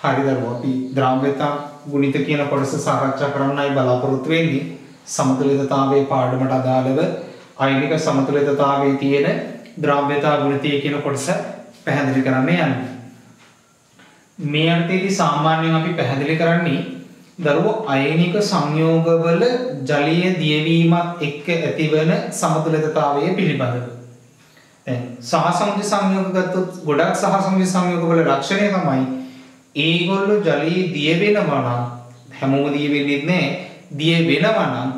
හරි දරුවෝ අපි ද්‍රව්‍යතා ගුණිත කියන කොටස සාකච්ඡා කරන්නයි බලාපොරොත්තු වෙන්නේ. සමතුලිතතාවයේ පාඩමට අදාළව අයනික සමතුලිතතාවයේ තියෙන ද්‍රව්‍යතා ගුණිතය කියන කොටස පැහැදිලි කරන්න යන්නේ. මේ අර්ථයේදී සාමාන්‍යයෙන් අපි පැහැදිලි කරන්නේ දරුවෝ අයනික සංයෝගවල ජලීය දියවීමත් එක්ක ඇතිවන සමතුලිතතාවය පිළිබඳව. දැන් සහසමෘද්ධි සංයෝග ගත්තොත් ගොඩක් සහසමෘද්ධි සංයෝගවල ලක්ෂණය තමයි ඒගොල්ලෝ ජලීය දිය වෙනවා නම් හැමෝම දිය වෙන්නේ නැහැ. දිය වෙනවා නම්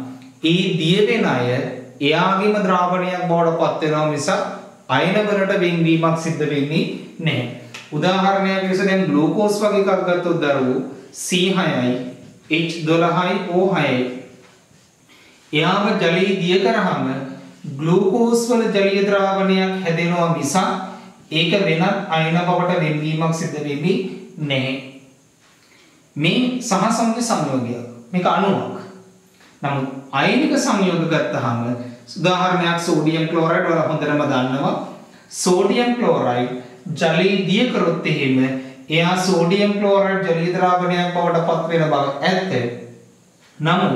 ඒ දිය වෙන අය එයාගේම ද්‍රාවණයක් බවට පත් වෙනවා මිසක් අයන වලට වෙන්වීමක් සිද්ධ වෙන්නේ නැහැ. උදාහරණයක් විදිහට දැන් ග්ලූකෝස් වගේ එකක් ගත්තොත් දරුවෝ C6යි H12යි O6යි එයාම ජලීය දිය කරාම ග්ලූකෝස් වල ජලීය ද්‍රාවණයක් හැදෙනවා මිසක් ඒක වෙනත් අයන බවට වෙන්වීමක් සිද්ධ වෙන්නේ නැහැ. මේ සහසමෘද්ධි සංයෝගය මේක අණුවක්. නමුත් අයනික සංයෝග ගත්තාම උදාහරණයක් සෝඩියම් ක්ලෝරයිඩ් වල හොඳටම දන්නවා. සෝඩියම් ක්ලෝරයිඩ් ජලීය දිය කරොත් එහෙම එයා සෝඩියම් ක්ලෝරයිඩ් ජලීය ද්‍රාවණයක් බවට පත් වෙන බව ඇත්ත. නමුත්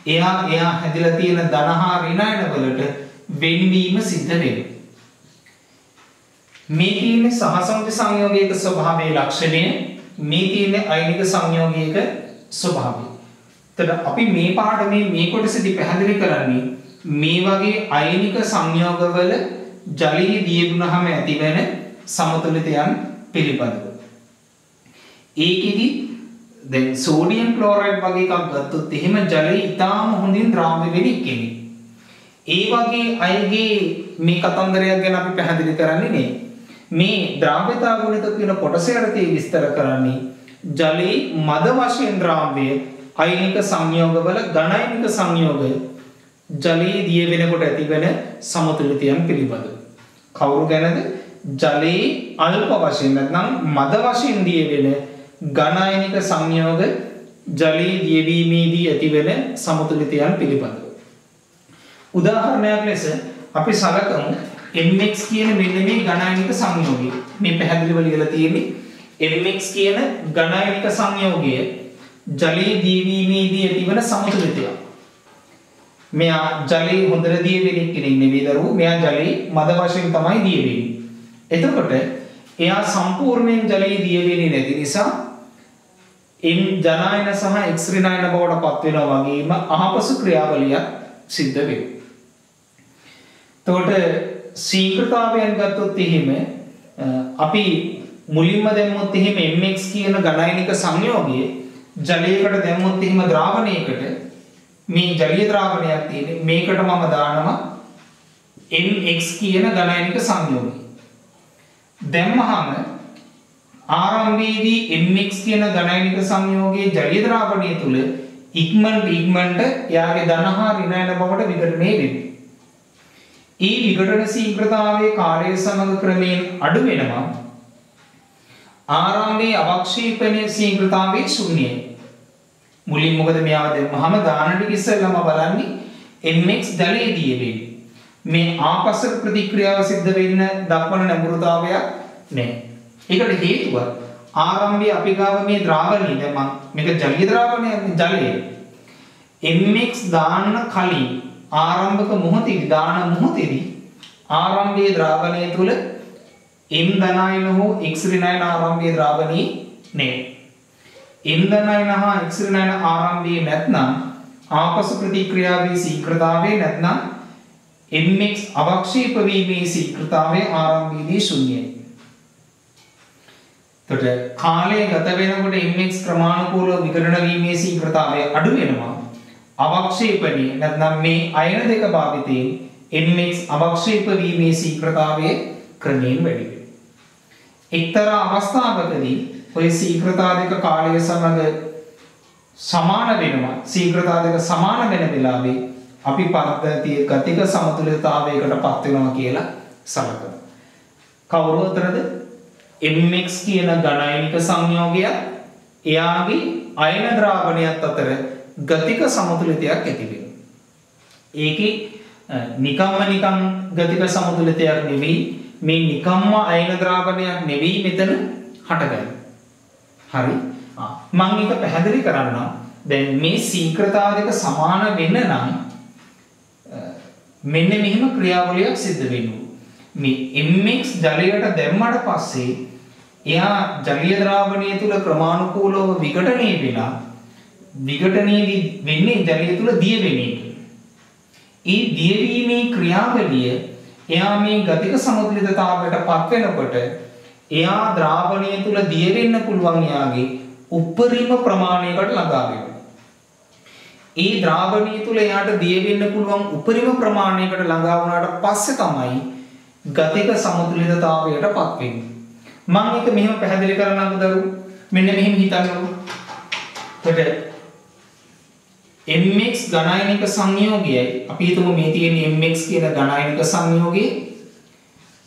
එයා හැදිලා තියෙන ධන හා ඍණ අයන වලට වෙන්වීම සිද්ධ වෙනවා. මේ තියෙන්නේ සහසමෘද්ධි සංයෝගයක ස්වභාවයේ ලක්ෂණය. මේ තියෙන්නේ අයනික සංයෝගයක ස්වභාවය. එතකොට අපි මේ පාඩමේ මේ කොටසදී පැහැදිලි කරන්නේ මේ වගේ අයනික සංයෝගවල ජලීය දිය වුණාම ඇතිවෙන සමතුලිතයන් පිළිබඳව. ඒකෙදි දැන් සෝඩියම් ක්ලෝරයිඩ් වගේ එකක් ගත්තොත් එහෙම ජලය ඉතාම හොඳින් ද්‍රාව්‍ය වෙන කෙනෙක්. ඒ වගේ අයගේ මේ කතන්දරයක් ගැන අපි පැහැදිලි කරන්නේ නේ. මේ ද්‍රාව්‍යතා ගුණිත කියන කොටසට විස්තර කරන්නේ ජලයේ මද වශයෙන් ද්‍රාව්‍ය අයනික සංයෝගවල ඝනයනික සංයෝගය ජලයේ දිය වෙනකොට ඇතිවෙන සමතුලිතයන් පිළිබඳව. කවුරු ගැනද? ජලයේ අල්ප වශයෙන් නැත්නම් මද වශයෙන් දිය වෙන ඝනයනික සංයෝග ජලයේ දියවීමේදී ඇතිවෙන සමතුලිතයන් පිළිබඳව. උදාහරණයක් ලෙස අපි සලකමු MX කියන මෙන්න මේ ඝනයනික සංයෝගය. මේ පැහැදිලිව ලියලා තියෙන්නේ MX කියන ඝනයනික සංයෝගය ජලයේ දියවීමේදී ඇතිවන සමතුලිතය. මෙයා ජලයේ හොඳට දිය වෙන කෙනෙක් නෙවෙයි දරුවෝ. මෙයා ජලයේ මද වශයෙන් තමයි දිය වෙන්නේ. එතකොට එයා සම්පූර්ණයෙන් ජලයේ දිය වෙන්නේ නැති නිසා M ජනයන සහ X ඍණායන බවට පත් වෙනවා වගේම අහපසු ක්‍රියාවලියක් සිද්ධ වෙනවා. එතකොට ශීඝ්‍රතාවයන් ගත්තොත් එහෙම අපි මුලින්ම දැම්මොත් එහෙම MX කියන ඝනයනික සංයෝගය ජලයකට දැම්මොත් එහෙම ද්‍රාවණයකට මේ ජලීය ද්‍රාවණයක් තියෙන්නේ මේකට මම දානවා MX කියන ඝනයනික සංයෝගය. දැම්මහම ආරම්භයේදී MX කියන ඝනයනික සංයෝගයේ ජලීය ද්‍රාවණය තුල ඉක්මනට එයාගේ ධන හා ඍණ යන බවට විඝටනය වෙනවා. ඒ විඝටන ශීඝ්‍රතාවයේ කාර්ය සමග ක්‍රමයෙන් අඩු වෙනවා. ආරම්භයේ අවක්ෂේපණයේ ශීඝ්‍රතාවය ශුන්‍යයි. මුලින් මොකද මෙයාව දැම්මහම දාන ටික ඉස්සෙල්ලාම බලන්නේ MX ජලයේ දිය වෙන්නේ. මේ ආපස්සක ප්‍රතික්‍රියාව සිද්ධ වෙන්න දක්වන නැඹුරුතාවයක් නැහැ. ඒකට හේතුව ආරම්භයේ අපි ගාව මේ ද්‍රාවණය දැන් මේක ජලීය ද්‍රාවණයක් ජලයේ MX දාන්න කලින් ආරම්භක මොහොතේදී දාන මොහොතේදී ආරම්භයේ ද්‍රාවණය තුල M ධනායන හෝ X ඍණායන ආරම්භයේ ද්‍රාවණී නැහැ. M ධනායන හා X ඍණායන ආරම්භයේ නැත්නම් ආපසු ප්‍රතික්‍රියාවේ ශීඝ්‍රතාවය නැත්නම් MX අවක්ෂේප වීමේ ශීඝ්‍රතාවය ආරම්භයේදී ශුන්‍යයි. එතකොට කාලය ගත වෙනකොට MX ක්‍රමානුකූලව විකරණ වීමේ ශීඝ්‍රතාවය අඩු වෙනවා. අවක්ෂේපණය නැත්නම් මේ අයන දෙක භාවිතයෙන් MX අවක්ෂේප වීමේ ශීඝ්‍රතාවය ක්‍රමයෙන් වැඩි වෙනවා. එක්තරා අවස්ථාවකදී ඔය ශීඝ්‍රතා දෙක කාලය සමග සමාන වෙනවා. ශීඝ්‍රතා දෙක සමාන වෙන වෙලාවේ අපි පද්ධතිය ගතික සමතුලිතතාවයකට පත් වෙනවා කියලා සලකනවා. කවුරු අතරද? MX කියන ඝනයනික සංයෝගය එයාගේ අයන ද්‍රාවණයත් අතර ගතික සමතුලිතයක් ඇති වෙනවා. ඒකේ නිකම් ගතික සමතුලිතයක් නෙවෙයි මේ නිකම්ම අයන ද්‍රාවණයක් නෙවෙයි මෙතන හටගන්නේ. හරි මම එක පැහැදිලි කරන්නම්. දැන් මේ ශීඝ්‍රතා දෙක සමාන වෙන්න නම් මෙන්න මෙහෙම ක්‍රියාවලියක් සිද්ධ වෙනවා. මේ mx ජලයට දැම්මට පස්සේ එයා ජලීය ද්‍රාවණය තුල ක්‍රමානුකූලව විඝටනය වෙලා විඝටනයේදී වෙන්නේ ජලය තුල දිය වෙන එක. ඒ දියවීමේ ක්‍රියාවලිය එයා මේ ගතික සමතුලිතතාවයට පත් වෙනකොට එයා ද්‍රාවණය තුල දිය වෙන්න පුළුවන් යාගේ උපරිම ප්‍රමාණයකට ළඟා වෙනවා. ඒ ද්‍රාවණය තුල එයාට දිය වෙන්න පුළුවන් උපරිම ප්‍රමාණයකට ළඟා වුණාට පස්සේ තමයි ගතික සමතුලිතතාවයට පත් වෙන්නේ. මම ඒක මෙහෙම පැහැදිලි කරන්නම්කෝ දරුවෝ. මෙන්න මෙහෙම හිතන්නකෝ. එතකොට mx ඝනයිනික සංයෝගයයි අපි හිතමු මේ තියෙන mx කියන ඝනයිනික සංයෝගය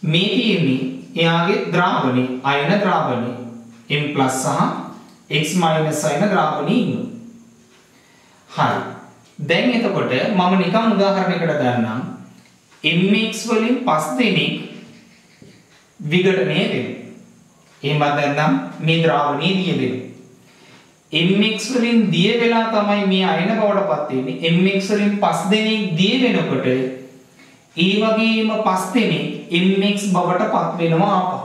මේ තියෙන්නේ එයාගේ ද්‍රාවණේ අයන ද්‍රාවණේ m+ සහ x- අයන ද්‍රාවණේ ඉන්නවා. හරි. දැන් එතකොට මම නිකන් උදාහරණයකට ගන්නම්. mx වලින් 5 දෙනෙක් විඝටනය වෙනවා. එහෙමත් නැත්නම් මේ ද්‍රාවණේ දිය වෙනවා. mx වලින් දිය වෙලා තමයි මේ අයන බවට පත් වෙන්නේ. mx වලින් 5 දෙනෙක් දිය වෙනකොට ඒ වගේම 5 දෙනෙක් mx බවට පත් වෙනවා ආපහු.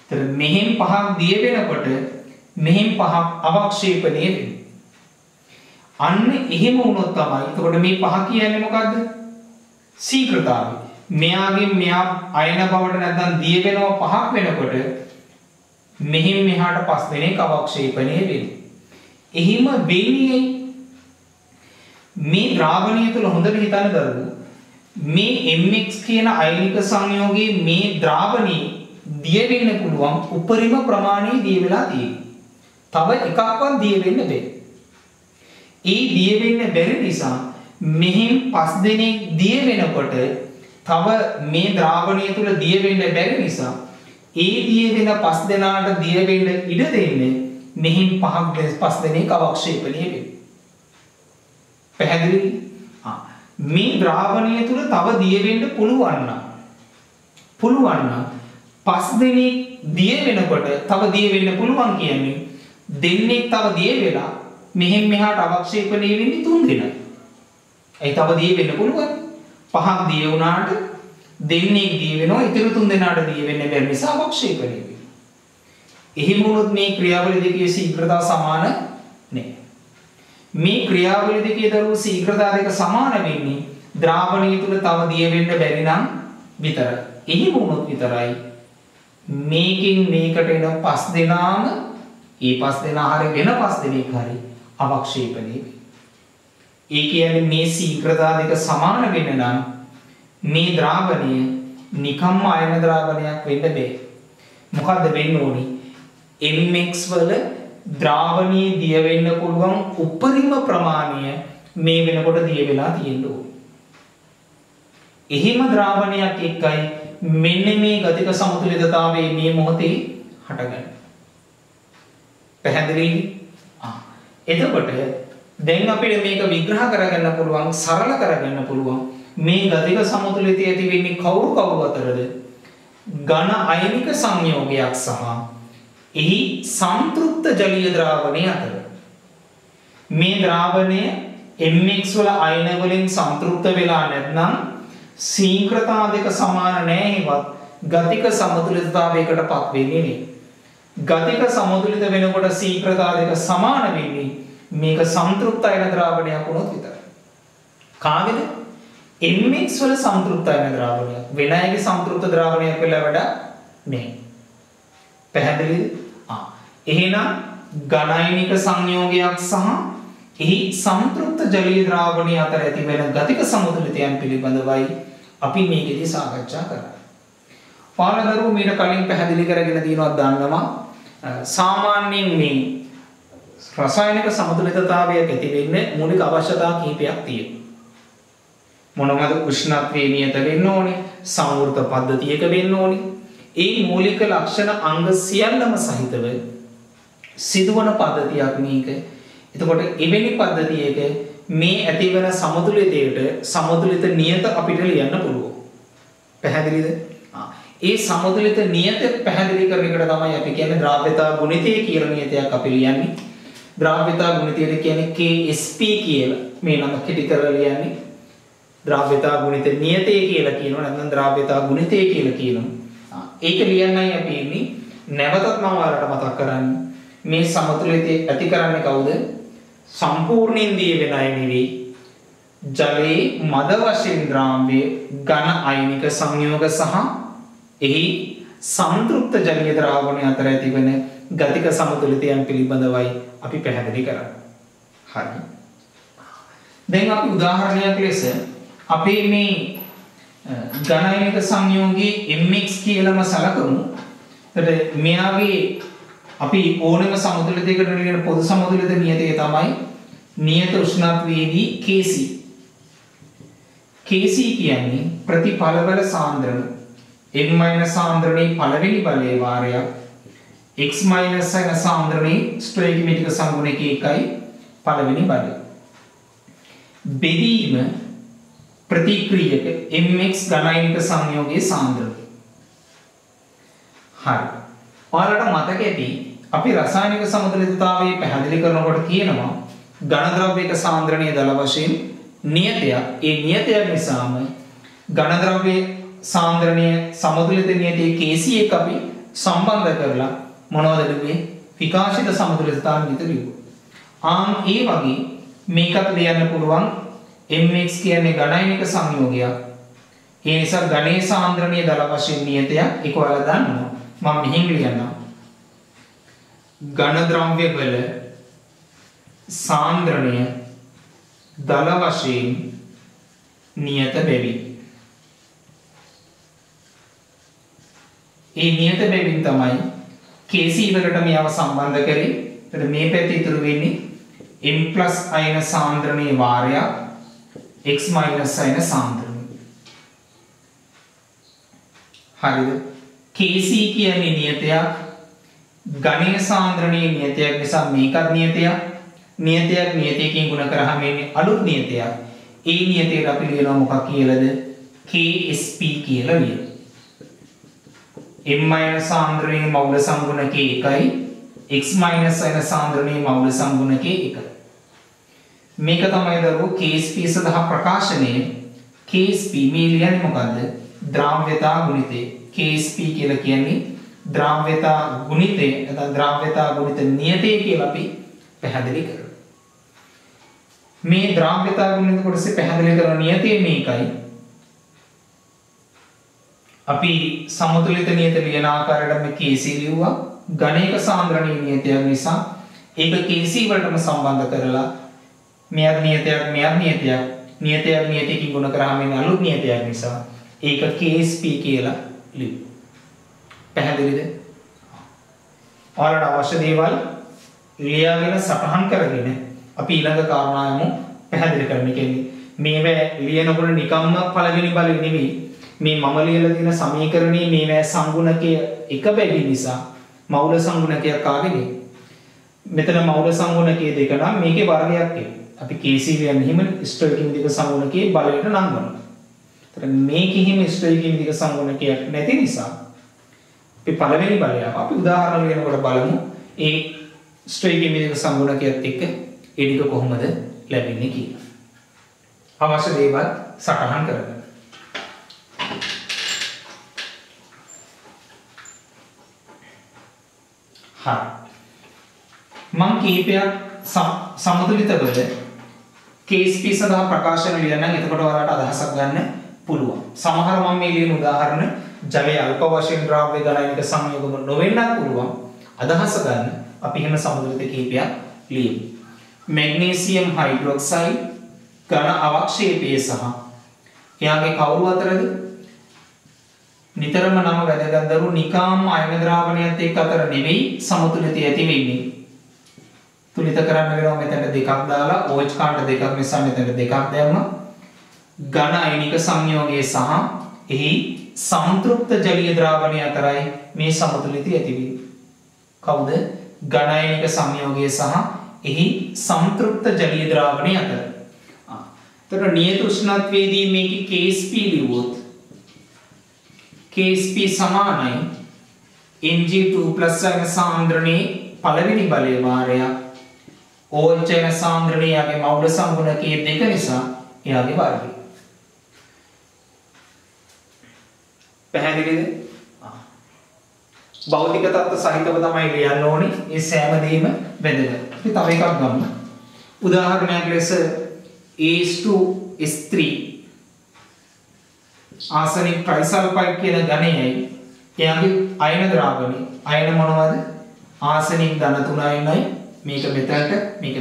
ඒතර මෙහෙන් 5ක් දිය වෙනකොට මෙහෙන් 5ක් අවක්ෂේපණය වෙනවා. අන්න එහෙම වුණොත් තමයි එතකොට මේ 5 කියන්නේ මොකද්ද? ශීඝ්‍රතාවය. මෙයාගෙන් මෙයා අයන බවට නැත්නම් දිය වෙනවා 5ක් වෙනකොට මෙහින් මෙහාට 5 දෙනෙක් අවක්ෂේපණය වෙනවා. එහිම වෙන්නේ මේ ද්‍රාවණය තුල හොඳට හිතන්න දරුවෝ මේ mx කියන අයනික සංයෝගයේ මේ ද්‍රාවණේ දිය වෙන්න පුළුවන් උපරිම ප්‍රමාණය දිය වෙලා තියෙනවා. තව එකක්වත් දිය වෙන්න බැහැ. ඒ දිය වෙන්න බැරි නිසා මෙහින් 5 දෙනෙක් දිය වෙනකොට තව මේ ද්‍රාවණය තුල දිය වෙන්න බැරි නිසා ඒ දිය වෙන 5 දෙනාට දිය වෙන්න ඉඩ දෙන්නේ මෙහින් 5 දෙනෙක් අවක්ෂේපණය වෙනවා. පැහැදිලි? මේ ද්‍රාවණය තුල තව දිය වෙන්න පුළුවන් නම් 5 දෙනෙක් දිය වෙනකොට තව දිය වෙන්න පුළුවන් කියන්නේ දෙන්නෙක් තව දිය වෙලා මෙහෙන් මෙහාට අවක්ෂේපණය වෙන්නේ 3 දෙනා. ඒ තව දිය වෙන්න පුළුවන්. 5ක් දිය වුණාට දෙන්නෙක් දිය වෙනවා ඉතිරි 3 දෙනාට දිය වෙන්නේ බැරි නිසා අවක්ෂේපණය වෙනවා. එහෙම වුණොත් මේ ක්‍රියාවලිය දෙකේ ශීඝ්‍රතාව සමාන නැහැ. මේ ක්‍රියාවලිය දෙකේ දරුවෝ ශීඝ්‍රතාව දෙක සමාන වෙන්නේ ද්‍රාවණය තුල තව දිය වෙන්න බැරි නම් විතරයි. එහෙම වුණොත් විතරයි මේකින් මේකට එන 5 දෙනාම ඒ 5 දෙනා හරිය වෙන 5 දෙනෙක් හරිය අවක්ෂේපණය වෙනවා. ඒ කියන්නේ මේ ශීඝ්‍රතාව දෙක සමාන වෙන්න නම් මේ ද්‍රාවණය නිකම්ම අයන ද්‍රාවණයක් වෙන්න බෑ. මොකද්ද වෙන්න ඕනි? mx වල ද්‍රාවණයේ දිය වෙන්න පුළුවන් උපරිම ප්‍රමාණය මේ වෙනකොට දිය වෙලා තියෙන්න ඕනි. එහිම ද්‍රාවණයක් එක්කයි මෙන්න මේ ගතික සමතුලිතතාවයේ මේ මොහොතේ හටගන්නේ. පැහැදිලිද? එතකොට දැන් අපිට මේක විග්‍රහ කරගන්න පුළුවන්, සරල කරගන්න පුළුවන්. මේ ගතික සමතුලිතය ඇති වෙන්නේ කවුරු අතරද? ඝන අයනික සංයෝගයක් සහ එහි සම්තෘප්ත ජලීය ද්‍රාවණය අතර. මේ ද්‍රාවණය mx වල අයන වලින් සම්තෘප්ත වෙලා නැත්නම් ශීඝ්‍රතාව දෙක සමාන නැහැවත් ගතික සමතුලිතතාවයකටපත් වෙන්නේ නේ. ගතික සමතුලිත වෙනකොට ශීඝ්‍රතාව දෙක සමාන වෙන්නේ මේක සම්තෘප්ත අයන ද්‍රාවණයක් වුණොත් විතරයි. කාගේද? mx වල සම්තෘප්ත අයන ද්‍රාවණයක්. වෙන අයගේ සම්තෘප්ත ද්‍රාවණයක් වෙලා වැඩ නැහැ. පැහැදිලිද? එහෙනම් ඝනයිනික සංයෝගයක් සහ එහි සම්තෘප්ත ජලීය ද්‍රාවණය අතර ඇති වෙන ගතික සමතුලිතයන් පිළිබඳවයි අපි මේකෙදී සාකච්ඡා කරන්නේ. පාලදරුවෝ මීට කලින් පැහැදිලි කරගෙන තියෙනවා දන්නවා සාමාන්‍යයෙන් මේ රසායනික සමතුලිතතාවයක් ඇති වෙන්න මූලික අවශ්‍යතා කිහිපයක් තියෙනවා. මොනවාද? උෂ්ණත්වයේ නියත වෙන්න ඕනේ, සංවෘත පද්ධතියක වෙන්න ඕනේ. ඒ මූලික ලක්ෂණ අංග සියල්ලම සහිතව සිදුවන පද්ධතියක් මේක. එතකොට එවැනි පද්ධතියක මේ ඇතිවන සමතුලිතයට සමතුලිත නියත අපිට ලියන්න පුළුවන්. පැහැදිලිද? ඒ සමතුලිත නියත පැහැදිලි කරන එකට තමයි අපි කියන්නේ ද්‍රව්‍යතා ගුණිතය කියලා නියතයක් අපි ලියන්නේ. ද්‍රව්‍යතා ගුණිතයට කියන්නේ KSP කියලා. මේ නම කෙටි කරලා ලියන්නේ. ද්‍රව්‍යතා ගුණිත නියතය කියලා කියනවා නැත්නම් ද්‍රව්‍යතා ගුණිතය කියලා කියනවා. ඒක ලියන්නයි අපි ඉන්නේ. නැවතත් මම ඔයාලට මතක් කරන්නේ මේ සමතුලිතය ඇති කරන්නේ කවුද? සම්පූර්ණයෙන් දිය වෙන අය නෙවෙයි. ජලයේ මද වශයෙන් ද්‍රාව්‍ය ඝන අයනික සංයෝග සහ එහි සංතෘප්ත ජලීය ද්‍රාවණය අතර ඇතිවන ගතික සමතුලිතයන් පිළිබඳවයි අපි පැහැදිලි කරන්නේ. හරි. දැන් අපි උදාහරණයක් ලෙස අපේ මේ ඝන අයනික සංයෝගයේ mx කියලාම සලකමු. එතකොට මෙයාගේ අපි ඕනම සමතුලිතයකට ලියන පොදු සමතුලිත නියතය තමයි නියත උෂ්ණත්වයේදී Kc. Kc කියන්නේ ප්‍රතිඵලවල සාන්ද්‍රණ n- සාන්ද්‍රණයේ පළවෙනි බලයේ වාරයක් x- යන සාන්ද්‍රණයේ ස්ටොයිකියමෙටික සංගුණකයේ එකයි පළවෙනි බලය. බෙදීම ප්‍රතික්‍රියක mx ඝනයිනික සංයෝගයේ සාන්ද්‍රණය. හරි. ඔයාලට මතක ඇති අපි රසායනික සමතුලිතතාවය පැහැදිලි කරනකොට කියනවා ඝන ද්‍රව්‍යයක සාන්ද්‍රණයේ දල වශයෙන් නියතයක්. ඒ නියතයක් නිසාම ඝන ද්‍රව්‍යයේ සාන්ද්‍රණයේ සමතුලිත නියතයේ Kc එක අපි සම්බන්ධ කරලා මොනවද ලිව්වේ? විකාශිත සමතුලිතතාව නියත ලිව්වා. ඒ වගේ මේකත් ලියන්න පුළුවන් mx කියන්නේ ඝනයිනික සංයෝගයක්. ඒ නිසා ඝනයේ සාන්ද්‍රණයේ දල වශයෙන් නියතයක් ඒක ඔයාලා දන්නවා. මම මෙහෙම ලියන්නම්. ඝන ද්‍රව්‍ය වල සාන්ද්‍රණය දල වශයෙන් නියත බැවින්. ඒ නියත බැවින් තමයි Kc වලට මේව සම්බන්ධ කරේ. එතකොට මේ පැත්තේ ඉතුරු වෙන්නේ m+ අයන සාන්ද්‍රණයේ වාරයක් x- අයන සාන්ද්‍රණය. හරිද? Kc කියන්නේ නියතයක්. ඝනයේ සාන්ද්‍රණයේ නියතයක් නිසා මේකත් නියතයක්. නියතයක් නියතයකින් ගුණ කරාම එන්නේ අලුත් නියතයක්. ඒ නියතයට අපි ලියනවා මොකක් කියලාද? Ksp කියලා ලියනවා. m- සාන්ද්‍රණයේ මවුල සංගුණකයේ 1යි x- යන සාන්ද්‍රණයේ මවුල සංගුණකයේ 1යි. මේක තමයි දරුවෝ Ksp සඳහා ප්‍රකාශනය. Ksp මේ ලියන්නේ මොකද්ද? ද්‍රාව්‍යතා ගුණිතය. Ksp කියලා කියන්නේ ද්‍රාව්‍යතා ගුණිතය නැත්නම් ද්‍රාව්‍යතා ගුණිත නියතය කියලා අපි පැහැදිලි කරනවා. මේ ද්‍රාව්‍යතා ගුණිත කොටසේ පැහැදිලි කරන නියතය මේකයි. අපි සමතුලිත නියත ලියන ආකාරයට මේ Kc ලිව්වා. ඝනයක සාන්ද්‍රණීය නියතයක් නිසා ඒක Kc වලටම සම්බන්ධ කරලා මෙයත් නියතයක් නියතයක් නියතයකින් ගුණ කරාම එන අලුත් නියතයක් නිසා ඒක Ksp කියලා ලිව්වා. පැහැදිලිද? ඔයාලට අවශ්‍ය දේවල් ලියාගෙන සටහන් කරගෙන අපි ඊළඟ කාරණාවම පැහැදිලි කරන්න. කියන්නේ මේවා ලියනකොට නිකම්ම පළවෙනි බලය නෙවෙයි. මේ මම ලියලා තියෙන සමීකරණයේ මේවා සංගුණකය එක බැගින් නිසා මවුල සංගුණකයක් ආවේනේ. මෙතන මවුල සංගුණකයේ දෙක නම් මේකේ වර්ගයක් තියෙනවා. අපි Kc කියන්නේ හිම ස්ටොයිකියමෙටික සංගුණකයේ බලයට නංවනවා. ඒතර මේකෙ හිම ස්ටොයිකියමෙටික සංගුණකයක් නැති නිසා අපි පළවෙනි බලය අපි උදාහරණ ලියනකොට බලමු ඒ ස්ටොයිකියමෙටික සංගුණකයත් එක්ක ඒ ටික කොහොමද ලැබෙන්නේ කියලා. අවශ්‍ය දේවල් සටහන් කරගන්න. හරි. මම කීපයක් සමතුලිතවල Ksp සඳහා ප්‍රකාශන ලියන්නම්. එතකොට ඔයාලට අදහසක් ගන්න පුළුවන්. සමහර මම මේ ලියන උදාහරණ ජලයේ අල්ප වශයෙන් ද්‍රව්‍ය ඝනයිනික සංයෝගම නොවෙන්නත් පුළුවන්. අදහස ගන්න අපි එහෙම සමතුලිත කීපයක් ලියමු. මැග්නීසියම් හයිඩ්‍රොක්සයිඩ් ඝන අවක්ෂේපය සහ එයාගේ කවුරු අතරද? නිතරම නම වැදගත් දරු නිකාම් අයන ද්‍රාවණයත් එක්ක අතර නෙවෙයි සමතුලිතය ඇති වෙන්නේ. තුලිත කරන්න වෙනවා මෙතන දෙකක් දාලා OH කාණ්ඩ දෙකක් නිසා මෙතන දෙකක් දැම්මා. ඝන අයනික සංයෝගයේ සහ එහි සංතෘප්ත ජලීය ද්‍රාවණය අතරයි මේ සමතුලිතය ඇති වෙන්නේ. කවුද? ඝන අයනික සංයෝගයේ සහ එහි සංතෘප්ත ජලීය ද්‍රාවණය අතර. එතකොට නියත උෂ්ණත්වයේදී මේකේ Ksp ලිව්වොත් KSP සමානයි Mg2+ වෙන සාන්ද්‍රණයේ පළවෙනි බලයේ වාරය OH වෙන සාන්ද්‍රණයේ මෞල සංගුණකයේ 2 නිසා එයාගේ වර්ගය. පැහැදිලිද? භෞතික තත්ත්ව සහිතව තමයි ලියන්න ඕනේ. ඒ සෑම දෙයක්ම වැදගත්. අපි තව එකක් ගමු. උදාහරණයක් ලෙස H2S3 ආසනික් ට්‍රයිසල්ෆයිඩ් කියන ඝනයයි එයාගේ අයන ද්‍රාවණි. අයන මොනවද? ආසනික් ධන 3 අයනයි මේක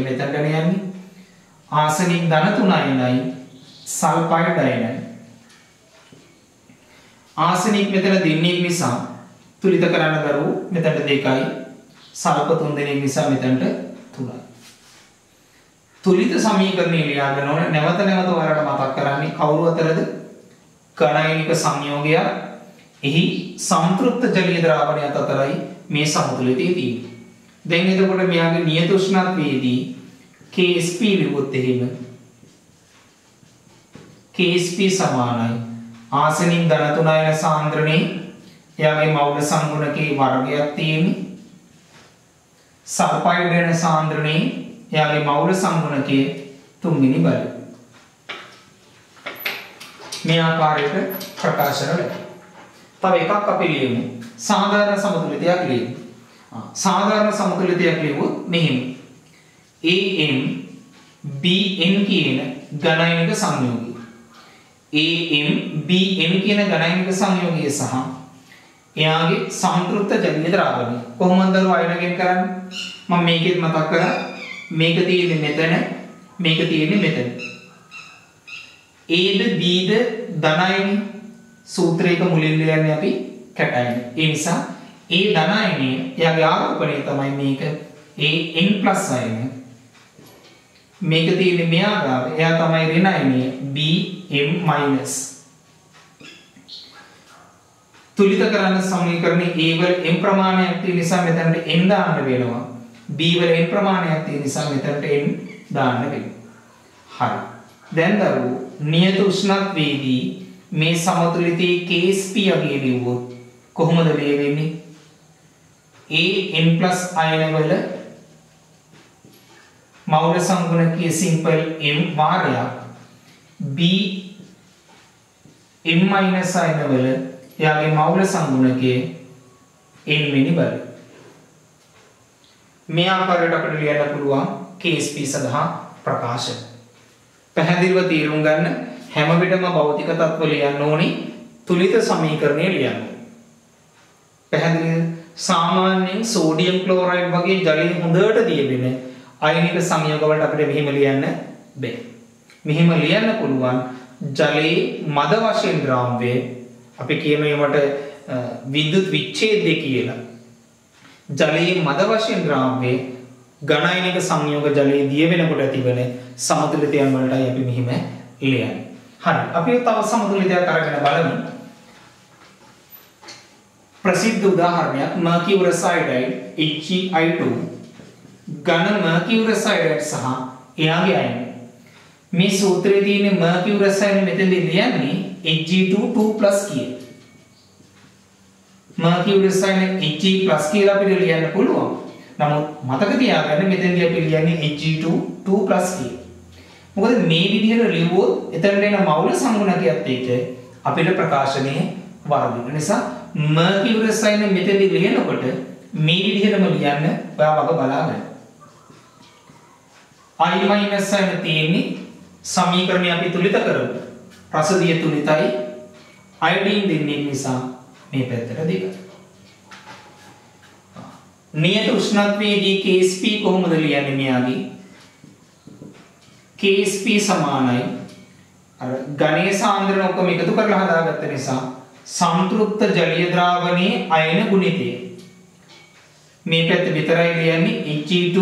මෙතනට යන්නේ. ආසනික් ධන 3 අයනයි සල්ෆයිඩ් අයනයි. ආසනික් මෙතන දෙන්නේ නිසා තුලිත කරන්න දරුවෝ මෙතනට 2යි සල්ප 3 දෙනෙක් නිසා මෙතනට 3යි. තුලිත සමීකරණය ලියා ගන්න ඕනේ. නැවත ඔයාලට මතක් කරන්නේ කවුරු අතරද? කණයිනික සංයෝගයක් එහි සම්ප්‍රයුක්ත ජලීය ද්‍රාවණයත් අතරයි මේ සමතුලිතය තියෙන්නේ. දැන් එතකොට මෙයාගේ නියත උෂ්ණත්වයේදී KSP ලිව්වොත් එහෙම KSP සමානයි ආසනික් ධන 3 යන සාන්ද්‍රණයේ එයාගේ මෞල සංගුණකේ වර්ගයක් තියෙන්නේ. සල්ෆයිඩ් වෙන සාන්ද්‍රණයේ එයාගේ මෞල සංගුණකයේ 3 වෙනි බලය. මේ ආකාරයට ප්‍රකාශන වෙනවා. තව එකක් අපි ලියමු. සාධාරණ සමතුලිතයක් ලියමු. සාධාරණ සමතුලිතයක් ලියුවොත් මෙහෙම. AM BN කියන ඝනයිනික සංයෝගය. AM BN කියන ඝනයිනික සංයෝගය සහ එයාගේ සම්ප්‍රයුක්ත ජලීය ද්‍රාවණය. කොහොමද දරුවෝ අයනගෙන් කරන්නේ? මම මේකෙත් මතක් කරා. මේක තියෙන්නේ මෙතන, මේක තියෙන්නේ මෙතන. Aද Bද ධනයිනි සූත්‍රයක මුලින් ලියන්නේ අපි කැටයිනි. ඒ නිසා A ධනයිනි එයාගේ ආරෝපණය තමයි මේක An+ අයනි. මේක තියෙන්නේ මෙයා ගාව. එයා තමයි ඍණයිනි Bm-. තුලිත කරන්න සමීකරණේ A වල m ප්‍රමාණයක් තියෙන නිසා මෙතනට n දාන්න වෙනවා. B වල n ප්‍රමාණයක් තියෙන නිසා මෙතනට n දාන්න වෙනවා. හරි. දැන් දරුවෝ නියත උෂ්ණත්වයේදී මේ සමතුලිතයේ KSP අගය ලියුවොත් කොහොමද ලියවෙන්නේ? An+ අයන වල මෞල සංගුණකයේ සිම්පල් m වාරයක් Bm- අයන වල එයාගේ මෞල සංගුණකයේ n වෙනි බලය. මේ ආකාරයට අපිට ලියන්න පුළුවන් KSP සඳහා ප්‍රකාශන. පැහැදිලිව තේරුම් ගන්න හැම විටම භෞතික තත්ත්ව ලියන්න ඕනේ තුලිත සමීකරණය ලියන්න. පැහැදිලිද? සාමාන්‍යයෙන් සෝඩියම් ක්ලෝරයිඩ් වගේ ජලය හොඳට දියවෙන අයනික සංයෝග වලට අපිට මෙහෙම ලියන්න බෑ. මෙහෙම ලියන්න පුළුවන් ජලයේ මද වශයෙන් ද්‍රාව්‍ය අපි කියන ඒවට විද්‍යුත් විච්ඡේදය කියලා. ජලයේ මද වශයෙන් ද්‍රාව්‍ය ඝනයිනික සංයෝග ජලයේ දිය වෙනකොට ඇතිවන සමතුලිතයන් වලටයි අපි මෙහිම ලියන්නේ. හරි. අපි තව සමතුලිතයක් අරගෙන බලමු. ප්‍රසිද්ධ උදාහරණයක් mercurous iodide HgI2 ඝන mercurous iodide සහ එයාගේ අයන. මේ සූත්‍රයේ තියෙන mercurous iodide මෙතනදී ලියන්නේ Hg2 කියන. mercurous iodide Hg+ කියලා අපිට ලියන්න පුළුවන්. නමුත් මතක තියාගන්න මෙතනදී අපි ලියන්නේ Hg2 කියලා. මොකද මේ විදිහට ලියුවොත් එතනට එන මෞල සංගුණකයත් එක්ක අපිට ප්‍රකාශනයේ වර්ධින නිසා mercurous iodide මෙතනදී ලියනකොට මේ විදිහටම ලියන්න ඔයා වග බලාගන්න. I- iodide තියෙන්නේ සමීකරණය අපි තුලිත කරමු. රසදිය තුලිතයි අයඩින් දෙන්නේ නිසා මේ පැත්තට දෙකයි. නියත උෂ්ණත්වයේදී KSP කොහොමද ලියන්නේ මෙයාගේ? KSP සමානයි අර ඝනයේ සාන්ද්‍රණ ඔක්කොම එකතු කරලා හදාගත්ත නිසා සම්ප්‍රයුක්ත ජලීය ද්‍රාවණයේ අයන ගුණිතය. මේ පැත්ත විතරයි ලියන්නේ Hg2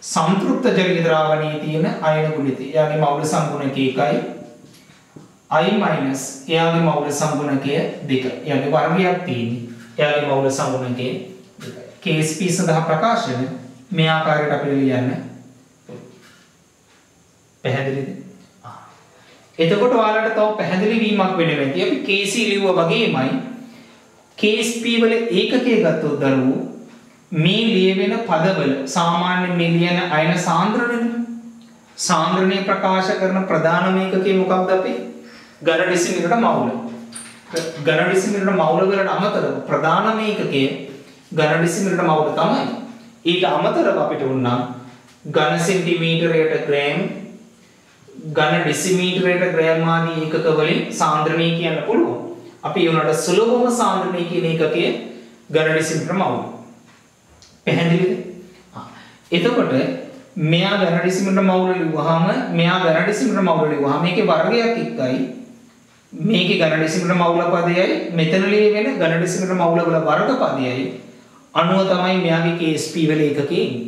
සම්ප්‍රයුක්ත ජලීය ද්‍රාවණයේ තියෙන අයන ගුණිතය. එයාගේ මෞල සංගුණකය 1යි. I- එයාගේ මෞල සංගුණකය 2යි. එයාගේ වර්ගයක් තියෙන්නේ. එයාගේ මෞල සංගුණකය 2යි. KSP සඳහා ප්‍රකාශන මේ ආකාරයට අපිට ලියන්න පැහැදිලිද? එතකොට ඔයාලට තව පැහැදිලි වීමක් වෙන්න වෙයි. අපි KC ලිව්වා වගේමයි KSP වල ඒකකයේ ගත්තොත් දරුවෝ මේ ලියවෙන පදවල සාමාන්‍ය මේ ලියන අයන සාන්ද්‍රණයනේ. සාන්ද්‍රණය ප්‍රකාශ කරන ප්‍රධානම ඒකකය මොකක්ද අපේ? ඝන ඩෙසිමීටරට මවුල. ඝන ඩෙසිමීටරට මවුල වලට අමතරව ප්‍රධානම ඒකකය ඝන ඩෙසිමීටරට මවුල තමයි. ඊට අමතරව අපිට උන්නා ඝන සෙන්ටිමීටරයට ග්‍රෑම්, ඝන ඩෙසිමීටරයට ග්‍රෑම් ආදී ඒකක වලින් සාන්ද්‍රණය කියන්න පුළුවන්. අපි උනට සුලභම සාන්ද්‍රණය කියන ඒකකය ඝන ඩෙසිමීටර මවුල. පැහැදිලිද? එතකොට මෙයා ඝන ඩෙසිමීටර මවුල ලිව්වහම මෙයා ඝන ඩෙසිමීටර මවුල ලිව්වහම මේකේ වර්ගයක් එක්කයි මේකේ ඝන ඩෙසිමීටර මවුල පදයයි මෙතන ලියවෙන ඝන ඩෙසිමීටර මවුල වල වර්ග පදයයි අනුව තමයි මෙයාගේ KSP වල ඒකකේ ඉන්නේ.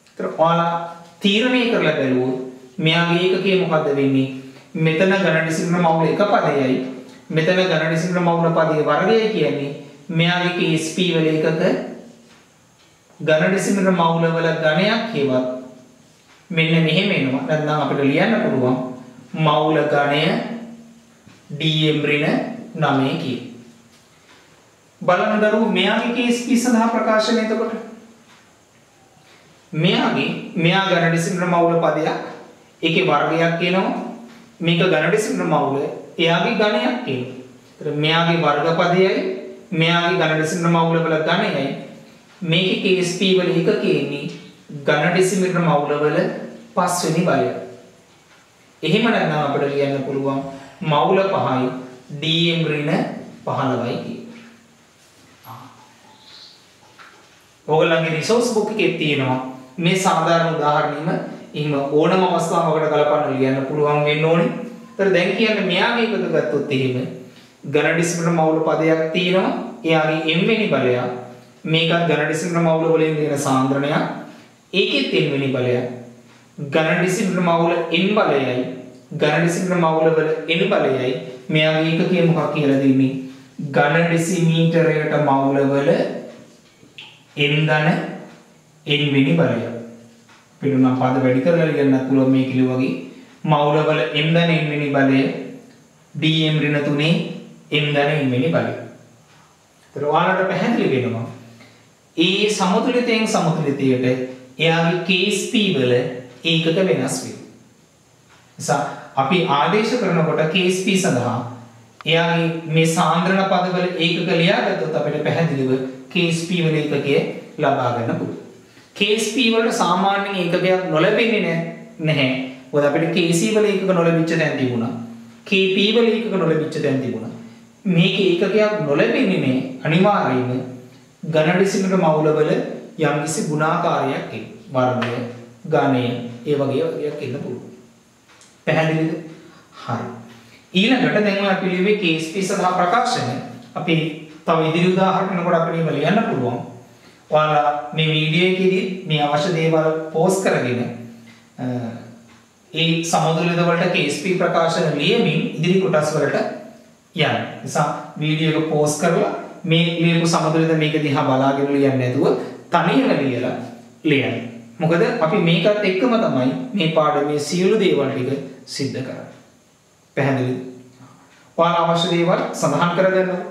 ඒතර ඔයාලා තීරණය කරලා බලුවොත් මෙයාගේ ඒකකේ මොකද්ද වෙන්නේ? මෙතන ඝන ඩෙසිමීටර මවුල එක පදයයි මෙතන ඝන ඩෙසිමීටර මවුල පදයේ වර්ගයයි කියන්නේ මෙයාගේ KSP වල ඒකක ඝන ඩෙසිමීටර මවුල වල ඝනයක් හේවත් මෙන්න මෙහෙම එනවා. නැත්නම් අපිට ලියන්න පුළුවන් මවුල ඝණය dm ඍණ 9 කිය. බලන්න දරුවෝ මෙයාගේ KSP සඳහා ප්‍රකාශනය එතකොට මෙයා ඝන ඩෙසිමීටර මවුල පදයක් ඒකේ වර්ගයක් කියනවා මේක ඝන ඩෙසිමීටර මවුල එයාගේ ඝණයක් කියනවා. ඒතර මෙයාගේ වර්ග පදයයි මෙයාගේ ඝන ඩෙසිමීටර මවුල වල ඝණයයි මේකේ KSP වල ඒකකේ ඉන්නේ ඝන ඩෙසිමීටර මවුල වල 5 වෙනි බලය. එහෙම නැත්නම් අපිට ලියන්න පුළුවන් මවුල 5යි dm ඍණ 15යි කියලා. ඕගොල්ලන්ගේ රිසෝස් බුක් එකේ තියෙනවා මේ සාධාරණ උදාහරණෙම එහෙම ඕනම අවස්ථාවකට ගලපන්න ලියන්න පුළුවන් වෙන්න ඕනේ. ඒතර දැන් කියන්නේ මෙයාගේ එකක ගත්තොත් එහෙම ඝන ඩෙසිමීටර මවුල පදයක් තියෙනවා එයාගේ m වෙනි බලය මේකත් ඝන ඩෙසිමීටර මවුල වලින් දෙන සාන්ද්‍රණයක් ඒකෙත් n වෙනි බලයක් ඝන ඩෙසිමීටර මවුල n බලයයි ඝන ඩෙසිමීටර මවුල වල n බලයයි මෙයාගේ ඒකකය මොකක් කියලා දෙන්නේ ඝන ඩෙසිමීටරයට මවුල වල n ඝන n වෙනි බලය. පිටුනම් පද වැඩි කරලා ලියන්නත් පුළුවන් මේ කිලෝ වගේ මවුල වල n ඝන n වෙනි බලය dm ඍණ 3 n ඝන n වෙනි බලය. ඒතර ඔයාලට පැහැදිලි වෙනවා ඒ සමතුලිතයෙන් සමතුලිතයට එයාගේ KSP වල ඒකක වෙනස් වෙනවා. නිසා අපි ආදේශ කරනකොට KSP සඳහා එයාගේ මේ සාන්ද්‍රණ පදවල ඒකක ලියාගත්තොත් අපිට පැහැදිලිව KSP වල ඒකකය ලබා ගන්න පුළුවන්. KSP වලට සාමාන්‍යයෙන් ඒකකයක් නොලැබෙන්නේ නැහැ. මොකද අපිට KC වල ඒකක නොලැබිච්ච තැන් තිබුණා. KP වල ඒකක නොලැබිච්ච තැන් තිබුණා. මේක ඒකකයක් නොලැබෙන්නේ නැහැ අනිවාර්යයෙන්ම ඝන ඩෙසිමීටර මවුල වල යම්කිසි ගුණාකාරයක් එයි. වර්ගය, ඝනය, ඒ වගේ වගේක් එන්න පුළුවන්. පැහැදිලිද? හරි. ඊළඟට දැන් අපි ලියුවේ KSP සඳහා ප්‍රකාශනය. අපි තව ඉදිරි උදාහරණයකට අපිට මේක ලියන්න පුළුවන්. ඔයාලා මේ වීඩියෝ එකේදී මේ අවශ්‍ය දේවල් පෝස්ට් කරගෙන ඒ සමතුලිත වලට KSP ප්‍රකාශන ලියමින් ඉදිරි කොටස් වලට යන්න. නිසා වීඩියෝ එක පෝස්ට් කරලා මේ ලියපු සමතුලිත මේක දිහා බලාගෙන ලියන්නේ නැතුව තනියම ලියලා ලියන්න. මොකද අපි මේකත් එක්කම තමයි මේ පාඩමේ සියලු දේවල් ටික සිද්ධ කරන්නේ. පැහැදිලිද? ඔයාලා අවශ්‍ය දේවල් සඳහන් කරගන්නවා.